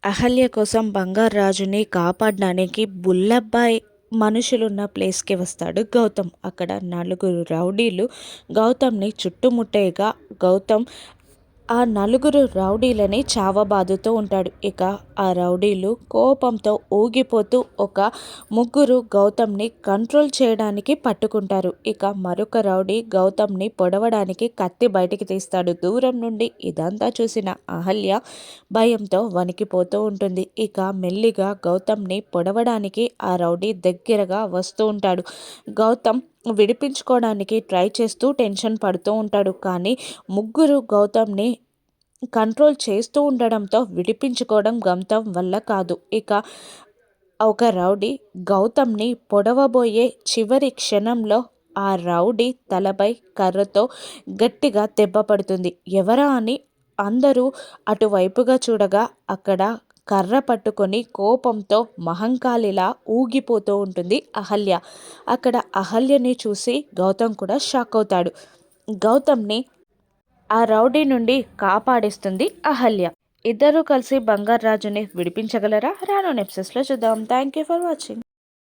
అహల్య కోసం బంగారాజుని కాపాడడానికి బుల్లబ్బాయి మనుషులున్న ప్లేస్కి వస్తాడు గౌతమ్. అక్కడ నలుగురు రౌడీలు గౌతమ్ని చుట్టుముట్టేయగా గౌతమ్ ఆ నలుగురు రౌడీలని చావబాదుతూ ఉంటాడు. ఇక ఆ రౌడీలు కోపంతో ఊగిపోతూ ఒక ముగ్గురు గౌతమ్ని కంట్రోల్ చేయడానికి పట్టుకుంటారు. ఇక మరొక రౌడీ గౌతమ్ని పొడవడానికి కత్తి బయటికి తీస్తాడు. దూరం నుండి ఇదంతా చూసిన అహల్య భయంతో వణికిపోతూ ఉంటుంది. ఇక మెల్లిగా గౌతమ్ని పొడవడానికి ఆ రౌడీ దగ్గరగా వస్తూ ఉంటాడు. గౌతమ్ విడిపించుకోవడానికి ట్రై చేస్తూ టెన్షన్ పడుతూ ఉంటాడు. కానీ ముగ్గురు గౌతమ్ని కంట్రోల్ చేస్తూ ఉండడంతో విడిపించుకోవడం గౌతమ్ వల్ల కాదు. ఇక ఒక రౌడీ గౌతమ్ని పొడవబోయే చివరి క్షణంలో ఆ రౌడీ తలపై కర్రతో గట్టిగా దెబ్బ పడుతుంది. ఎవరా అని అందరూ అటువైపుగా చూడగా అక్కడ కర్ర పట్టుకొని కోపంతో మహంకాళిలా ఊగిపోతూ ఉంటుంది అహల్య. అక్కడ అహల్యని చూసి గౌతమ్ కూడా షాక్ అవుతాడు. గౌతమ్ని ఆ రౌడీ నుండి కాపాడిస్తుంది అహల్య. ఇద్దరూ కలిసి బంగారాజుని విడిపించగలరా? రాను ఎపిసోడ్స్లో చూద్దాం. Thank you for watching.